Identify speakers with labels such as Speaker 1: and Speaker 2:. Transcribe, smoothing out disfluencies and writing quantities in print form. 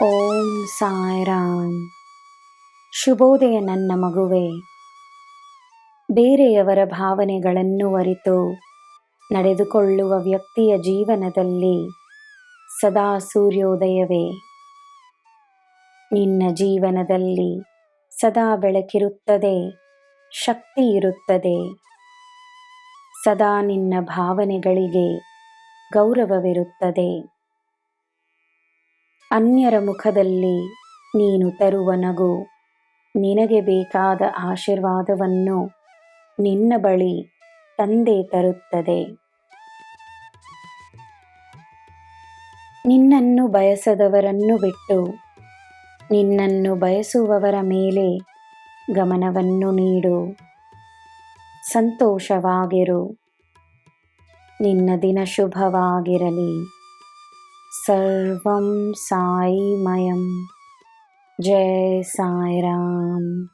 Speaker 1: ಓಂ ಸಾಯಿರಾಮ್. ಶುಭೋದಯ ನನ್ನ ಮಗುವೆ. ಬೇರೆಯವರ ಭಾವನೆಗಳನ್ನು ಅರಿತು ನಡೆದುಕೊಳ್ಳುವ ವ್ಯಕ್ತಿಯ ಜೀವನದಲ್ಲಿ ಸದಾ ಸೂರ್ಯೋದಯವೇ. ನಿನ್ನ ಜೀವನದಲ್ಲಿ ಸದಾ ಬೆಳಕಿರುತ್ತದೆ, ಶಕ್ತಿ ಇರುತ್ತದೆ. ಸದಾ ನಿನ್ನ ಭಾವನೆಗಳಿಗೆ ಗೌರವವಿರುತ್ತದೆ. ಅನ್ಯರ ಮುಖದಲ್ಲಿ ನೀನು ತರುವ ನಗು ನಿನಗೆ ಬೇಕಾದ ಆಶೀರ್ವಾದವನ್ನು ನಿನ್ನ ಬಳಿ ತಂದೇ ತರುತ್ತದೆ. ನಿನ್ನನ್ನು ಬಯಸದವರನ್ನು ಬಿಟ್ಟು ನಿನ್ನನ್ನು ಬಯಸುವವರ ಮೇಲೆ ಗಮನವನ್ನು ನೀಡು. ಸಂತೋಷವಾಗಿರು. ನಿನ್ನ ದಿನ ಶುಭವಾಗಿರಲಿ. ಸರ್ವಂ ಸಾಯಿಮಯಂ. ಜೈ ಸಾಯಿರಾಮ್.